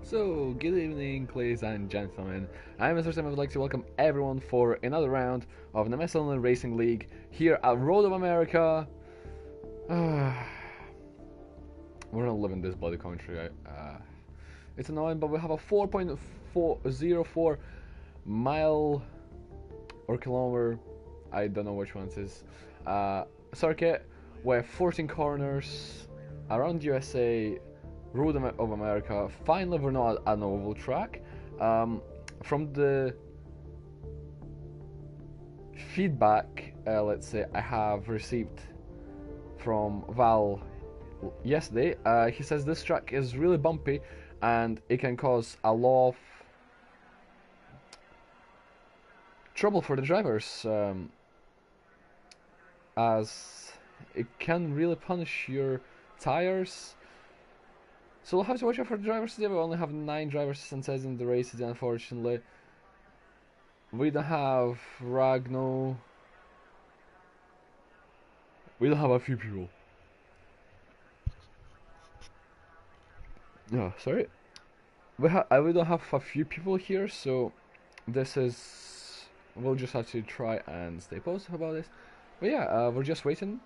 So, good evening, ladies and gentlemen. I'm Mr. Sam. I would like to welcome everyone for another round of the Michelin Racing League here at Road of America. We're not living this bloody country. It's annoying, but we have a 4.404 mile or kilometer, I don't know which one it is, circuit with 14 corners around USA. Road of America. Finally, we're not at an oval track. From the feedback, let's say, I have received from Val yesterday, he says this track is really bumpy and it can cause a lot of trouble for the drivers, as it can really punish your tires. So we'll have to watch out for the drivers today. We only have 9 drivers, as it says in the race today, unfortunately. We don't have Ragno. We don't have a few people. No, sorry. We don't have a few people here, so this is... We'll just have to try and stay positive about this. But yeah, we're just waiting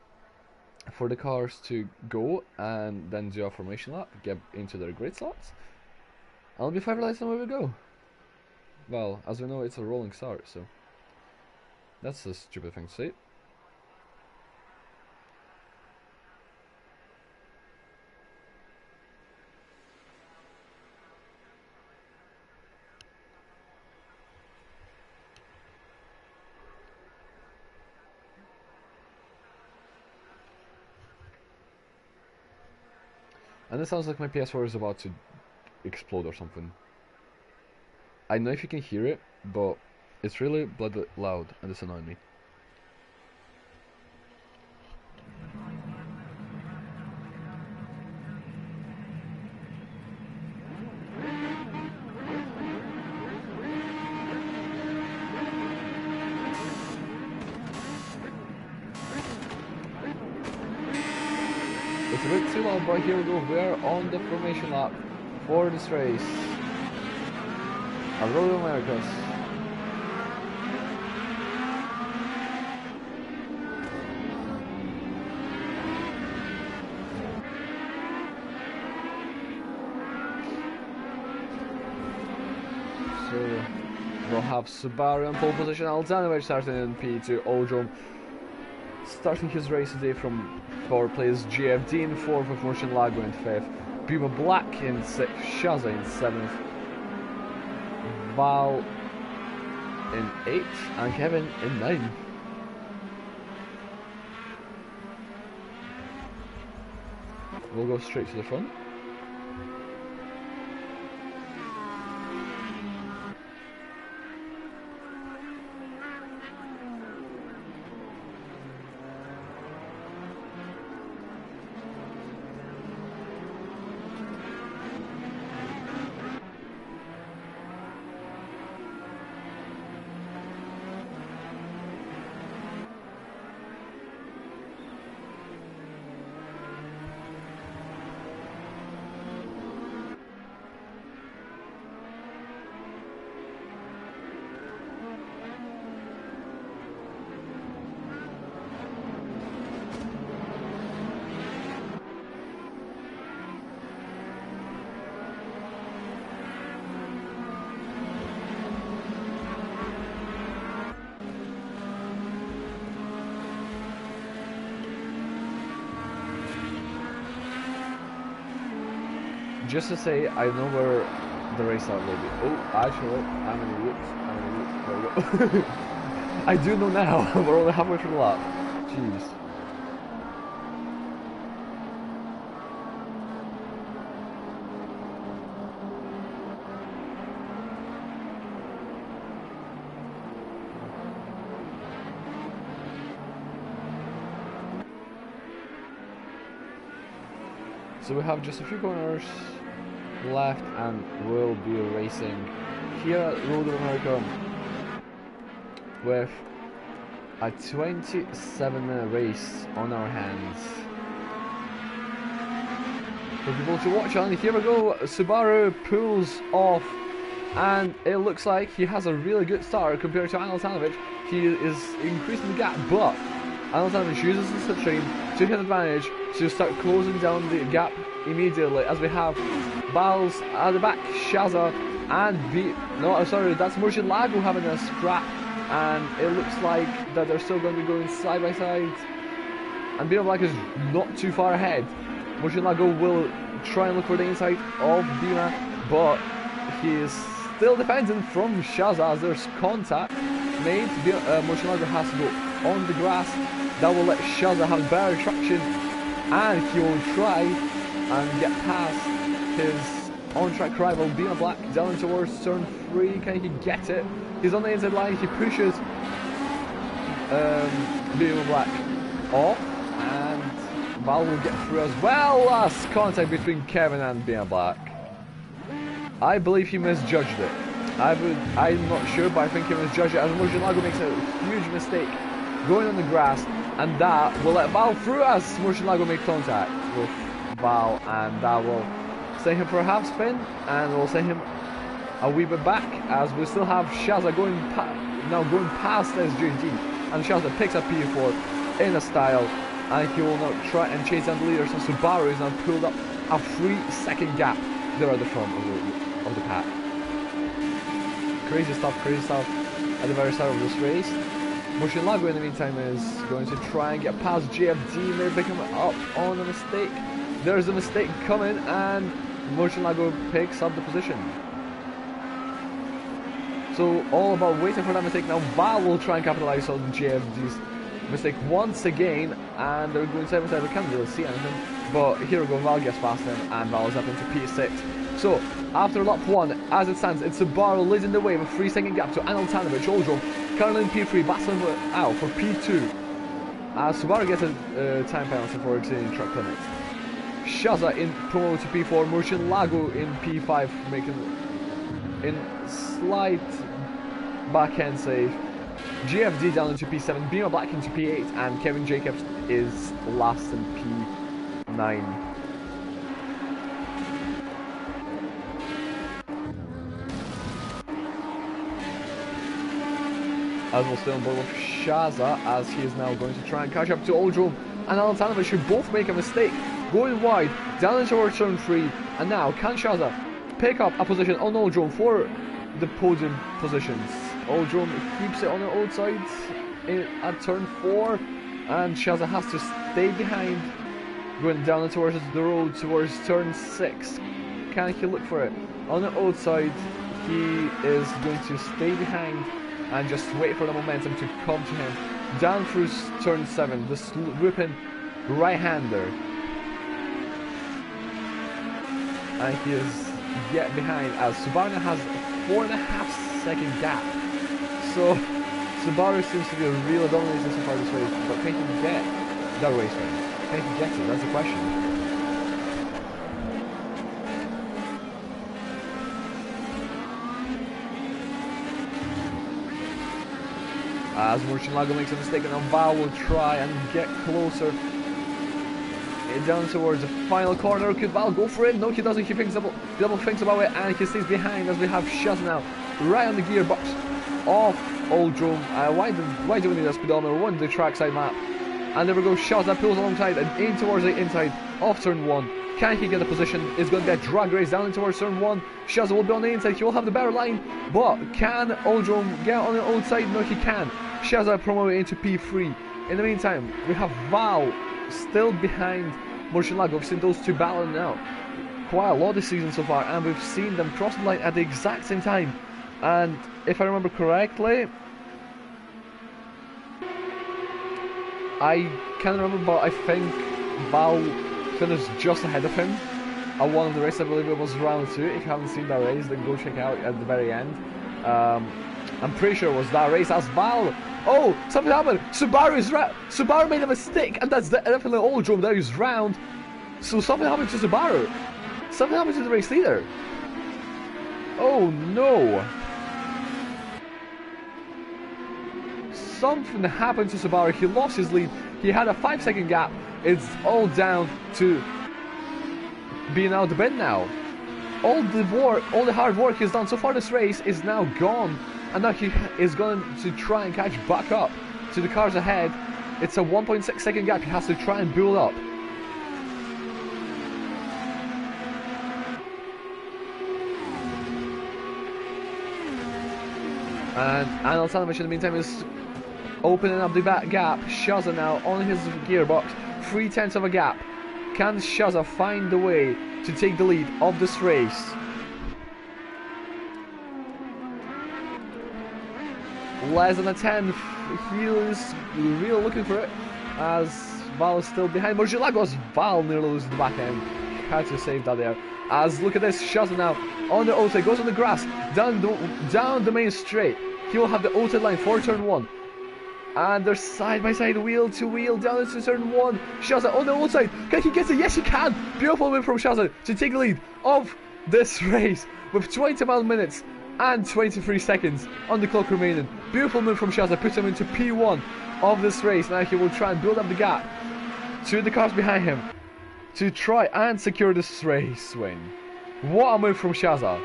for the cars to go and then do a formation lap, get into their grid slots. I'll be 5 lights and away we go. Well, as we know, it's a rolling start, so that's a stupid thing to say. And it sounds like my PS4 is about to explode or something. I know if you can hear it, but it's really bloody loud and it's annoying me. It's a bit too loud, but here we go. We are on the formation lap for this race at Road of Americas. So we'll have Subaru in pole position, Alexander starting in P2, Oldrum starting his race today from 4th place, GFD in 4th, with Morton Lago in 5th, Puma Black in 6th, Shaza in 7th, Val in 8th, and Kevin in 9th. We'll go straight to the front. Just to say, I know where the race start will be. Oh, actually, I'm an idiot. There we go. I do know now. We're only halfway through the lap. Jeez. So we have just a few corners left and we'll be racing here at Road of America with a 27-minute race on our hands. for people to watch on. Here we go, Subaru pulls off, and it looks like he has a really good start compared to Anatanovic. He is increasing the gap, but Anatanovic uses the stream to his advantage to start closing down the gap immediately, as we have Bals at the back, Shaza and sorry, that's Murcielago having a scrap, and it looks like that they're still going to be going side by side, and Bima Black is not too far ahead. Murcielago will try and look for the inside of Bima, but he is still defending from Shaza as there's contact made. Murcielago has to go on the grass. That will let Shaza have better traction, and he will try and get past his on-track rival Bima Black down towards turn 3. Can he get it? He's on the inside line. He pushes Bima Black off, and Val will get through as well. Last contact between Kevin and Bima Black. I believe he misjudged it. I'm not sure, but I think he misjudged it, as Murcielago makes a huge mistake going on the grass, and that will let Val through as Murcielago make contact with Val, and that will send him for a half spin, and will send him a wee bit back, as we still have Shaza going past SJG, and Shaza picks up P4 in a style, and he will now try and chase down the leader, so Subaru is now pulled up a 3-second gap there at the front of the pack. Crazy stuff at the very start of this race. Murcielago in the meantime is going to try and get past JFD, maybe pick him up on a mistake. There's a mistake coming, and Murcielago picks up the position. So all about waiting for that mistake. Now Val will try and capitalize on JFD's mistake once again, and they're going side by side. We can't really see anything, but here we go. Val gets past him, and Val is up into P6. So after lap 1, as it stands, it's Subaru leading the way with a 3-second gap to Anil Tanovic, Oldrom, currently in P3, battling out for P2. As Subaru gets a time penalty for exceeding track limit. Shaza in promo to P4, Murcielago in P5, making in slight backhand save. GFD down into P7, Bima Black into P8, and Kevin Jacobs is last in P9. As we'll stay on board with Shaza, as he is now going to try and catch up to Oldrom and Alantanovic, who both make a mistake, going wide, down into towards turn 3, and now can Shaza pick up a position on Oldrom for the podium positions. Oldrom keeps it on the outside at turn 4, and Shaza has to stay behind, going down towards the road towards turn 6. Can he look for it? On the outside, he is going to stay behind and just wait for the momentum to come to him. Down through turn 7, the whipping right-hander. And he is yet behind, as Subaru has a 4.5-second gap. So Subaru seems to be really dominating so far this race, but can he get that race win? Can he get it? That's the question. As Murcielago makes a mistake, and Val will try and get closer down towards the final corner. Could Val go for it? No, he doesn't. He thinks double thinks about it, and he stays behind as we have Shaza now right on the gearbox of Oldrom. Why do we need a speedometer? One, the trackside map. And there we go, Shaza pulls alongside and in towards the inside of turn 1. Can he get a position? It's going to be a drag race down towards turn 1. Shaza will be on the inside. He will have the better line, but can Oldrom get on the outside? No, he can. Shaza promoted into P3. In the meantime, we have Val still behind Murcielago. We've seen those two battling now quite a lot this season so far, and we've seen them cross the line at the exact same time. And if I remember correctly, I can't remember, but I think Val finished just ahead of him at one of the races. I believe it was round 2. If you haven't seen that race, then go check it out at the very end. I'm pretty sure it was that race as Val. Oh, something happened. Subaru made a mistake, and that's definitely Oldrom that is round. So something happened to Subaru. Something happened to the race leader. Oh no. Something happened to Subaru. He lost his lead. He had a 5-second gap. It's all down to being out the bin now. All the work, all the hard work he's done so far this race is now gone, and now he is going to try and catch back up to the cars ahead. It's a 1.6 second gap he has to try and build up. And Anil Sanovich in the meantime is opening up the back gap. Shaza now on his gearbox, 3/10 of a gap. Can Shaza find the way to take the lead of this race? Less than a 10. He is really looking for it, as Val is still behind. Murcielagos, Val nearly loses the back end. Had to save that there. As look at this, Shaza now on the outside, goes on the grass, down the main straight. He will have the outside line for turn 1. And they're side by side, wheel to wheel, down into turn 1. Shaza on the outside. Can he get it? Yes, he can. Beautiful win from Shaza to take the lead of this race with 20 minutes and 23 seconds on the clock remaining. Beautiful move from Shaza, puts him into P1 of this race. Now he will try and build up the gap to the cars behind him to try and secure this race win. What a move from Shaza.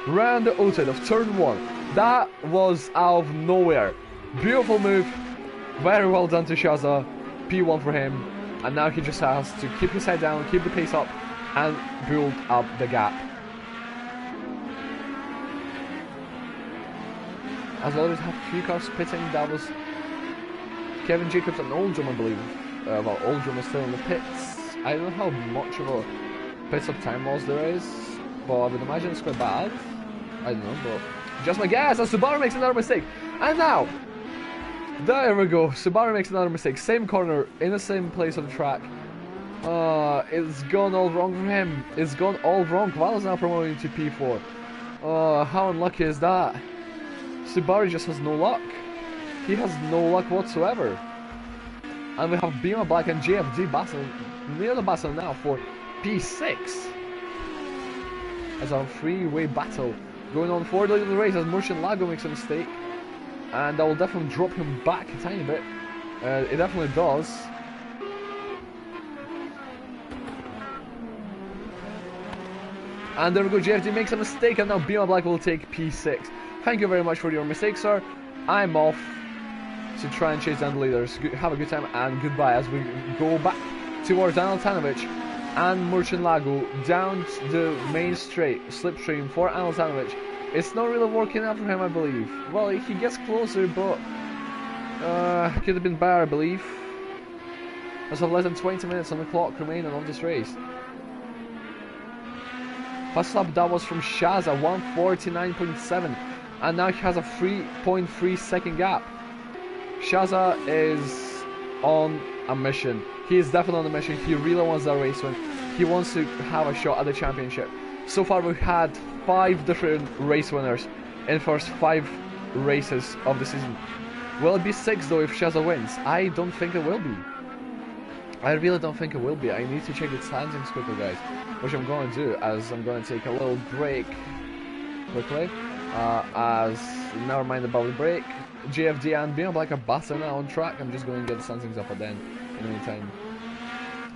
Round the outside of turn 1. That was out of nowhere. Beautiful move. Very well done to Shaza. P1 for him. And now he just has to keep his head down, keep the pace up, and build up the gap. As well as have a few cars pitting. That was Kevin Jacobs and Oldrum, I believe. Well, Oldrum is still in the pits. I don't know how much of a pit stop time loss there is, but I would imagine it's quite bad. I don't know, but just my guess. As Subaru makes another mistake. And now, there we go. Subaru makes another mistake. Same corner, in the same place on the track. It's gone all wrong for him. It's gone all wrong. Val is now promoting to P4. How unlucky is that? Subaru just has no luck. He has no luck whatsoever. And we have Beamer Black and JFD battling, near the battle now for P6. As a three-way battle going on for the race, as Murcielago makes a mistake. And that will definitely drop him back a tiny bit. It definitely does. And there we go, JFD makes a mistake, and now Beamer Black will take P6. Thank you very much for your mistake, sir. I'm off to try and chase down the leaders. Have a good time and goodbye as we go back towards Anil Tanovic and Murcielago down the main slipstream for Anil Tanovic. It's not really working out for him, I believe. Well, he gets closer, but could have been better, I believe. As of less than 20 minutes on the clock remaining on this race. First lap that was from Shaza, 149.7, and now he has a 3.3 second gap. Shaza is on a mission. He is definitely on a mission. He really wants that race win. He wants to have a shot at the championship. So far we've had 5 different race winners in the first 5 races of the season. Will it be 6 though if Shaza wins? I don't think it will be. I really don't think it will be. I need to check the standings quickly, guys, which I'm going to do, as I'm going to take a little break quickly. As never mind about the break. JFD and Beamer Black are battling now on track. I'm just going to get the standings up at then in the meantime.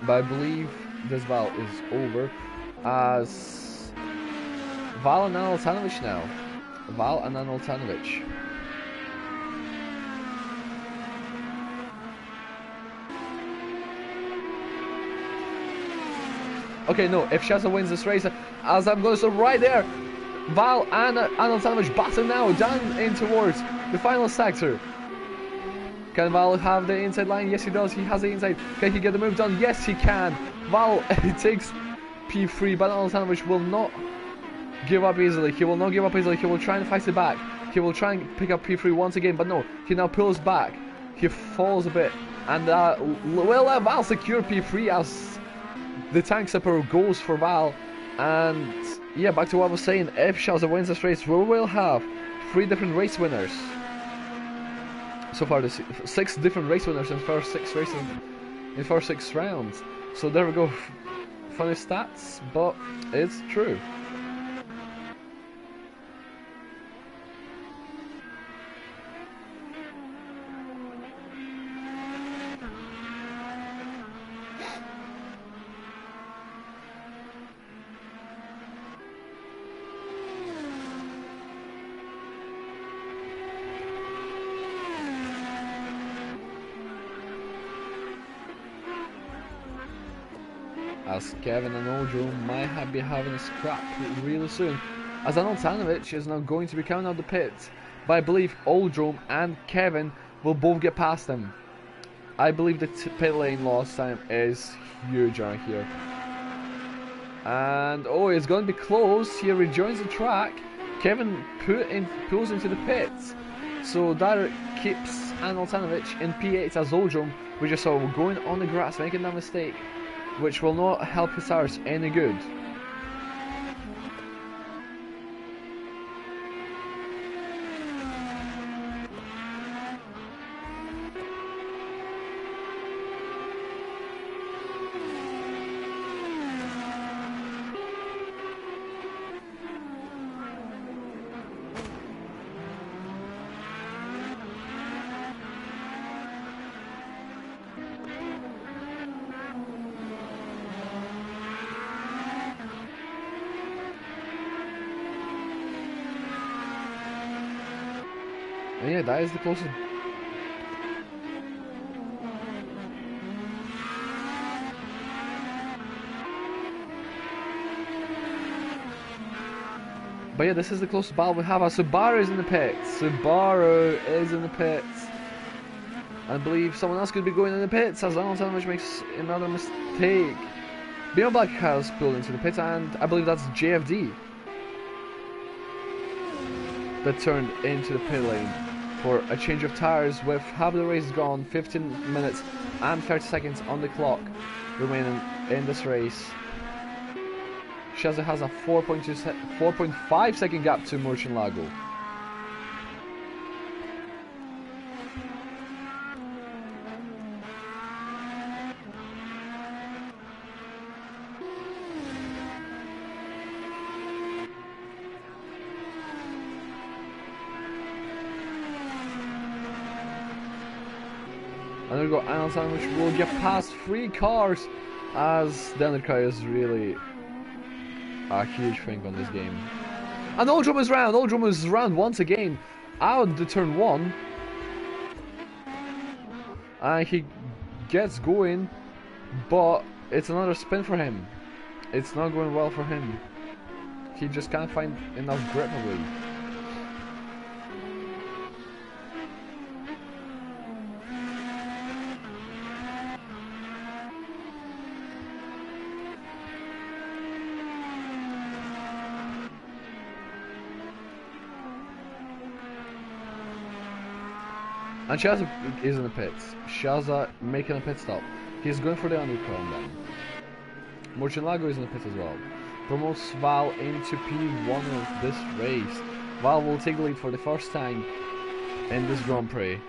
But I believe this Val is over, as Val and Anil Tanovic now. Val and Anil Tanovic. Okay, no, if Shaza wins this race, as I'm going to stop right there, Val and Anil Tanovic battle now down in towards the final sector. Can Val have the inside line? Yes, he does. He has the inside. Can he get the move done? Yes, he can. Val takes P3, but Anil Tanovic will not give up easily. He will not give up easily. He will try and fight it back. He will try and pick up P3 once again, but no. He now pulls back. He falls a bit, and will Val secure P3 as the tank sepper goes for Val. And yeah, back to what I was saying, if Shaza wins this race, we will have 3 different race winners. So far, 6 different race winners in the first 6 races, in the first 6 rounds. So there we go. Funny stats, but it's true. as Kevin and Oldrum might be having a scrap really soon, as Anoltanovic is now going to be coming out the pit, but I believe Oldrum and Kevin will both get past him. I believe the pit lane loss time is huge around here. And oh, it's going to be close. He rejoins the track. Kevin pulls into the pits. So that keeps Anoltanovic in P8 as Oldrum. We just saw going on the grass, making that mistake, which will not help his tires any good. And yeah, that is the closest. But yeah, this is the closest battle we have. Subaru is in the pits. Subaru is in the pits. I believe someone else could be going in the pits as Anoltanovic makes another mistake. Bino Black has pulled into the pits, and I believe that's JFD that turned into the pit lane for a change of tires with half the race gone, 15 minutes and 30 seconds on the clock remaining in this race. Shaza has a 4.5 second gap to Murcielago. And there we go, Anoltanovic will get past 3 cars as the undercut is really a huge thing on this game. And Oldrum is round. Oldrum is round once again out the turn 1. And he gets going, but it's another spin for him. It's not going well for him. He just can't find enough grip, I believe. And Shaza is in the pits. Shaza making a pit stop. He's going for the undercut on them. Murcielago is in the pit as well. Promotes Val into P1 of this race. Val will take the lead for the first time in this Grand Prix.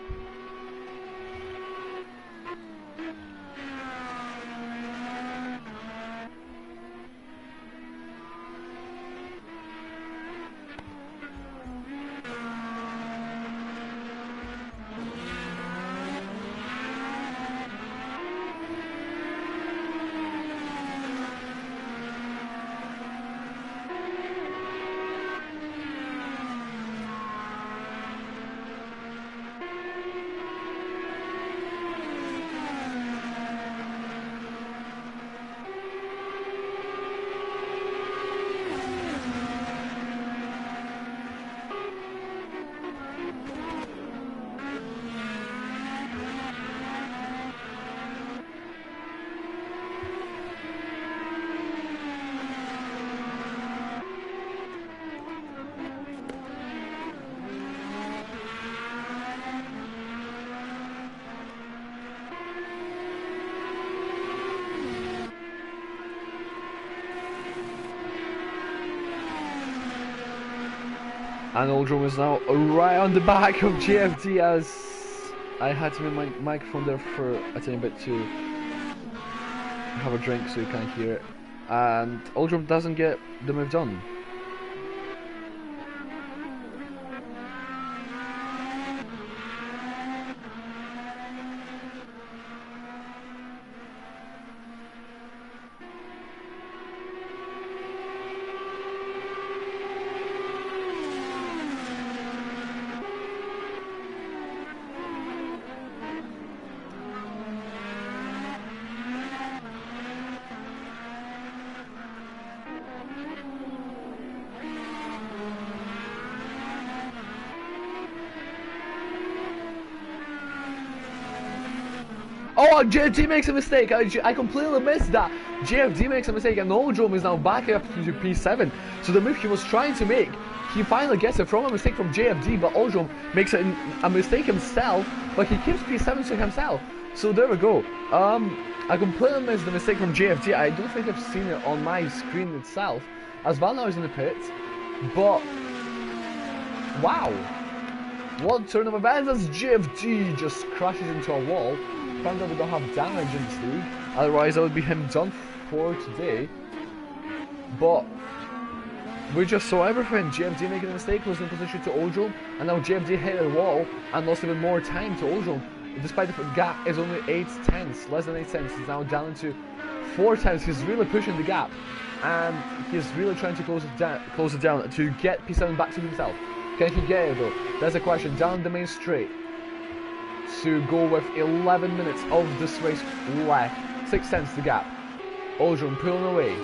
And Oldrum is now right on the back of JFD as I had to move my microphone there for a tiny bit to have a drink so you can't hear it. And Oldrum doesn't get the move done. JFD makes a mistake. I completely missed that. JFD makes a mistake, and Oldrome is now back up to P7. So the move he was trying to make, he finally gets it from a mistake from JFD, but Oldrome makes a mistake himself, but he keeps P7 to himself. So there we go. I completely missed the mistake from JFD. I don't think I've seen it on my screen itself, as Val now is in the pits. But wow, what turn of events as JFD just crashes into a wall. Found out we don't have damage in this league, otherwise that would be him done for today. But we just saw everything. JFD making a mistake, was in position to Oldrome, and now JFD hit the wall and lost even more time to Oldrome. Despite the gap is only 8 tenths, less than 8 tenths, he's now down to 4 tenths. He's really pushing the gap, and he's really trying to close it down to get P7 back to himself. Can he get it though? That's a question. Down the main straight to go with 11 minutes of this race left. 6 tenths the gap. Oldrome pulling away.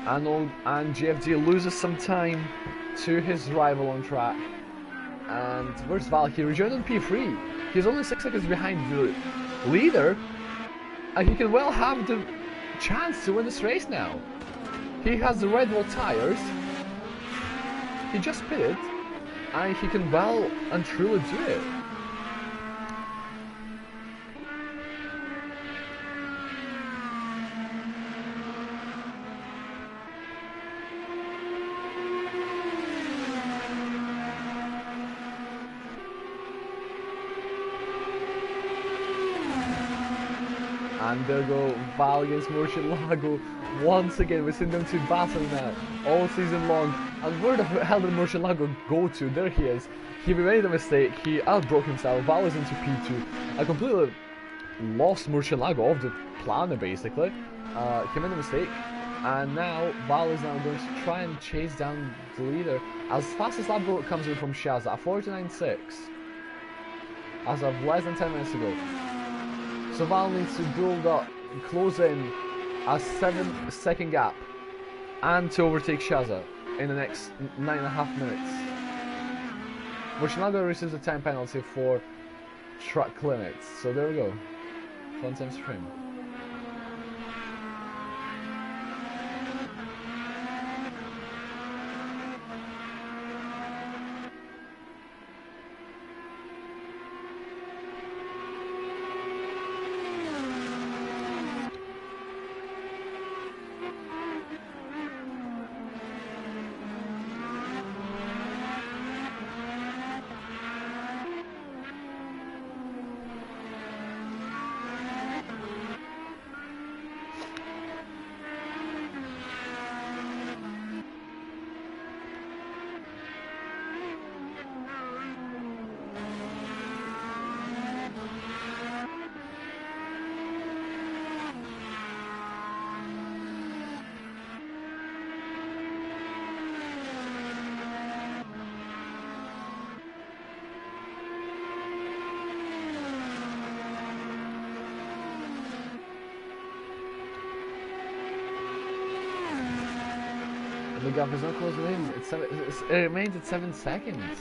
And JFD loses some time to his rival on track. And where's Val? He rejoined on P3. He's only 6 seconds behind the leader, and he can well have the chance to win this race now. He has the Red Bull tires. He just pitted, and he can well and truly do it. And there go Val against Murcielago once again. We've seen them two battle now all season long. And where the hell did Murcielago go to? There he is. He made a mistake. He outbroke himself. Val is into P2. I completely lost Murcielago off the planet basically. He made a mistake. And now Val is now going to try and chase down the leader as fast as that boat comes in from Shaz at 49.6 as of less than 10 minutes ago. So Val needs to build up, close in a 7-second gap, and to overtake Shaza in the next 9.5 minutes. Murcielago receives a time penalty for track limits. So there we go. Fun times for him. The gap is not closing in. It remains at 7 seconds.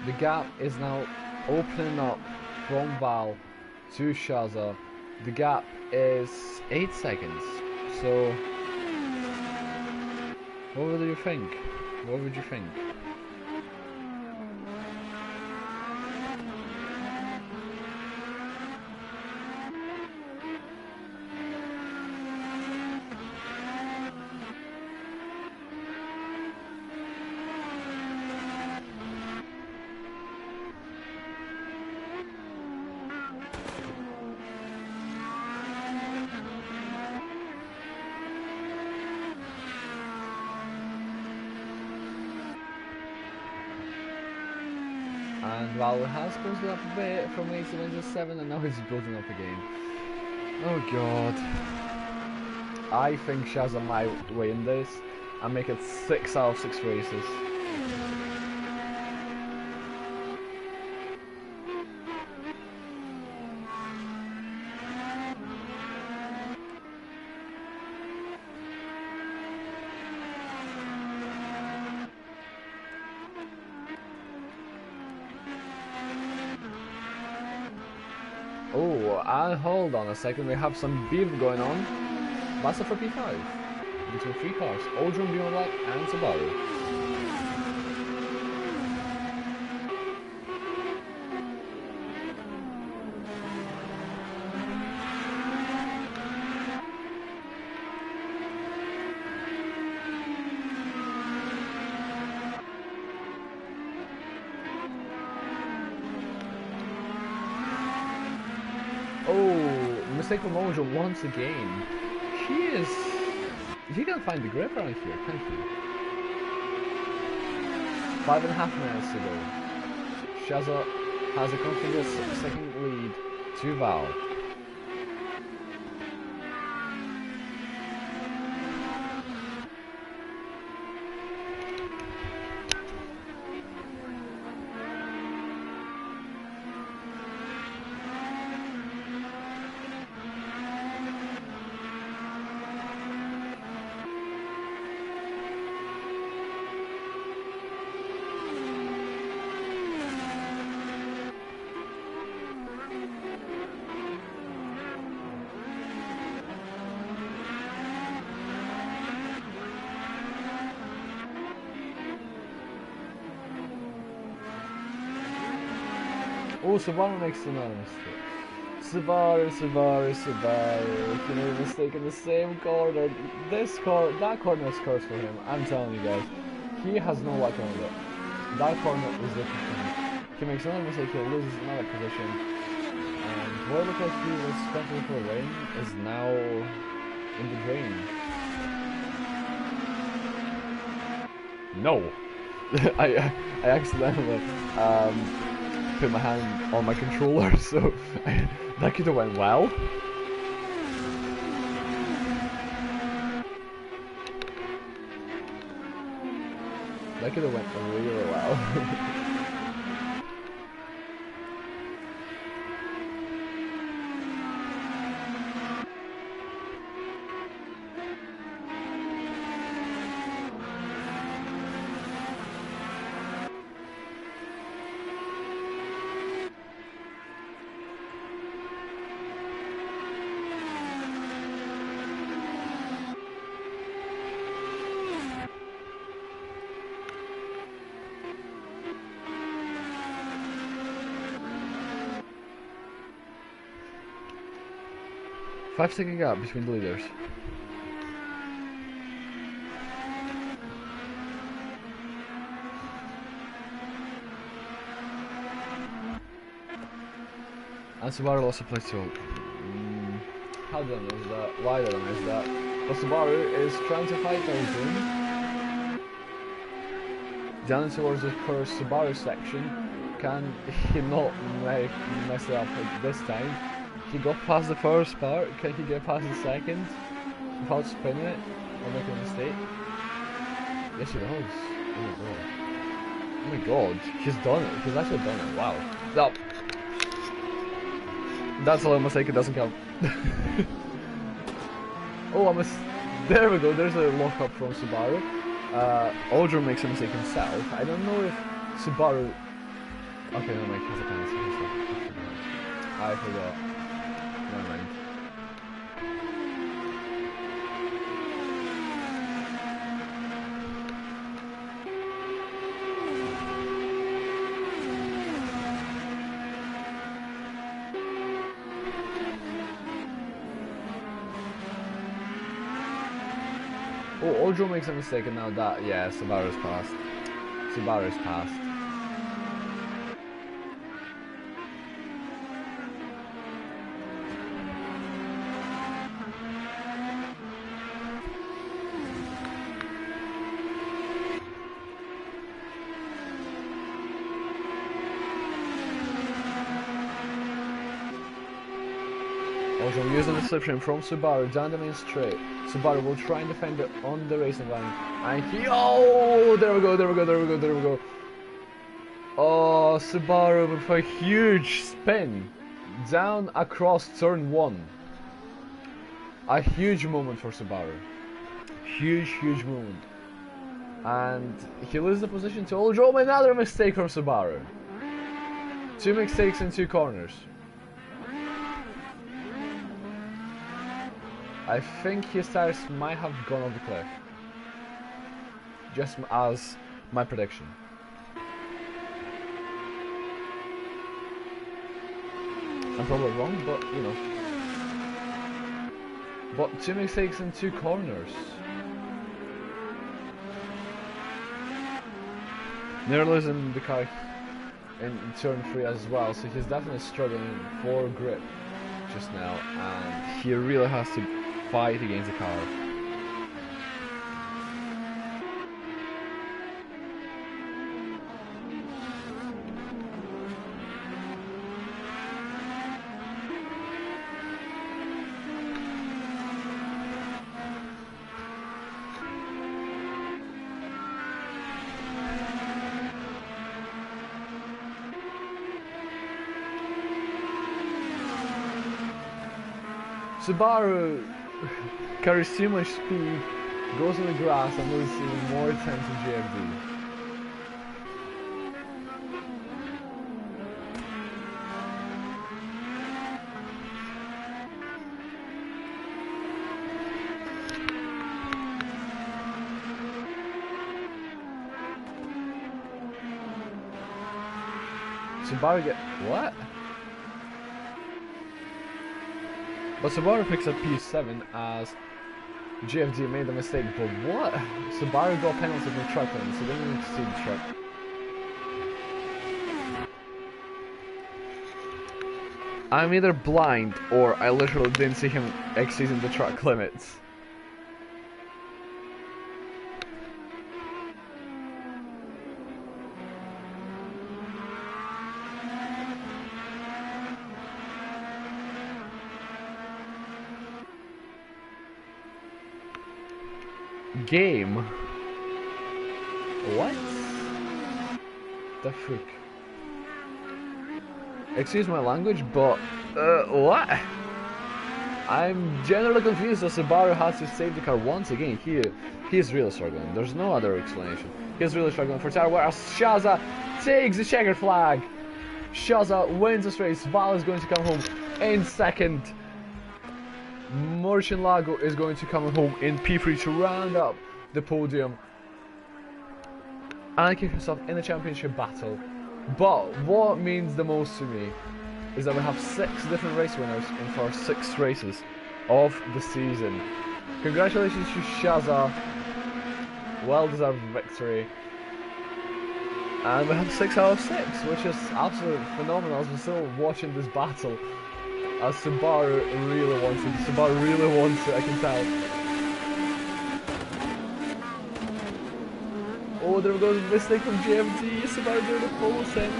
The gap is now opening up from Val to Shaza. The gap is 8 seconds. So, what would you think? What would you think? And Val has closed it up a bit from 8 to 7, and now he's building up again. Oh god. I think Shazza might win this and make it 6 out of 6 races. Oh, and hold on a second, we have some beef going on. That's for P5. Between 3 cars, Oldrum, Beyond Black, and Subaru. Oh, mistake from Oldrum once again. He can't find the grip around here, can he? 5.5 minutes to go. Shazza has a confident second lead to Val. Oh, Subaru makes another mistake. Subaru. He made a mistake in the same corner. That corner is cursed for him. I'm telling you guys. He has no luck on it. That corner is different for him. He makes another mistake, he loses another position. And what looked like he was scratching for a win is now in the drain. No! I accidentally put my hand on my controller, so that could have went well. That could have went really well. Five-second gap between the leaders. And Subaru lost a place too. How did I miss that? Why did I miss that? But Subaru is trying to fight Oldrum. Down towards the first Subaru section. Can he not mess it up this time? He got past the first part, can he get past the second without spinning it or making a mistake? Yes he does. Oh my god. Oh my god, he's done it. He's actually done it. Wow. No. That's a little mistake, it doesn't count. Oh, there we go, there's a lock-up from Subaru. Oldrum makes a mistake himself. I don't know if Subaru... Okay, no, Mike has a penalty. I forgot. Never mind. Oh, Oldrum makes a mistake and now that, yeah, Subaru's passed. Subaru's passed. Oldrum using the slipstream from Subaru down the main straight. Subaru will try and defend it on the racing line. And he... Oh! There we go, there we go, there we go, there we go. Oh, Subaru with a huge spin down across turn 1. A huge moment for Subaru. Huge, huge moment. And he loses the position to Oldrum. Another mistake from Subaru. 2 mistakes in 2 corners. I think his tires might have gone off the cliff. Just as my prediction. I'm probably wrong, but you know. But 2 mistakes in 2 corners. NORL is in the car in turn 3 as well, so he's definitely struggling for grip just now, and he really has to fight against the car. Subaru carries too much speed, goes on the grass, and loses more time to JFD. Subaru get... what? But Subaru picks up P7 as JFD made a mistake, but what? Subaru got penalty from truck lane, so they didn't need to see the truck. I'm either blind or I literally didn't see him exceeding the track limits. Game? What? The fuck? Excuse my language, but what? I'm generally confused as Subaru has to save the car once again. He's really struggling. There's no other explanation. He's really struggling for tire, whereas Shaza takes the checkered flag. Shaza wins this race. Val is going to come home in second. Murcielago is going to come home in P3 to round up the podium and keep himself in the championship battle. But what means the most to me is that we have 6 different race winners in for 6 races of the season. Congratulations to Shaza, well deserved victory. And we have 6 out of 6, which is absolutely phenomenal as we're still watching this battle. As Subaru really wants it. Subaru really wants it, I can tell. Oh, there goes a mistake from JFD. Subaru doing a full send.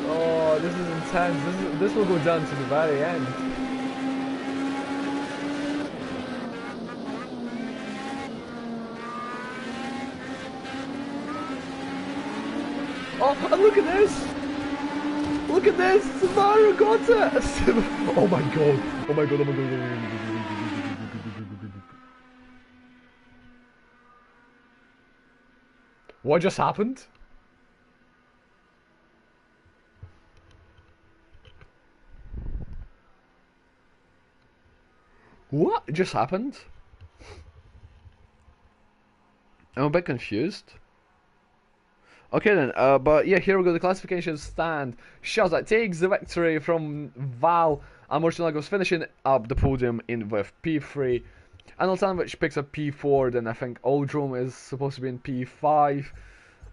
Oh, this is intense. This will go down to the very end. Oh, and look at this! Look at this! Subaru got it! Oh my god! Oh my god, oh my god. What just happened? What just happened? I'm a bit confused. Okay then, but yeah, here we go, the classification stand. Shazat takes the victory from Val, and Murcielago's finishing up the podium in with P3. And Altanovich picks up P4, then I think Oldrum is supposed to be in P5.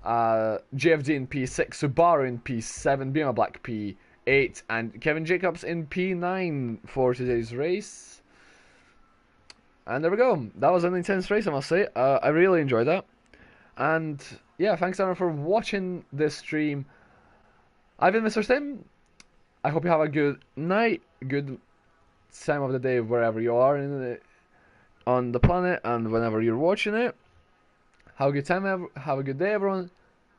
JFD in P6, Subaru in P7, Bima Black P8, and Kevin Jacobs in P9 for today's race. And there we go, that was an intense race, I must say. I really enjoyed that. And yeah, thanks everyone for watching this stream. I've been Mr. Sim. I hope you have a good night, good time of the day wherever you are on the planet, and whenever you're watching it. Have a good time, have a good day, everyone,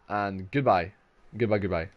and goodbye. Goodbye, goodbye.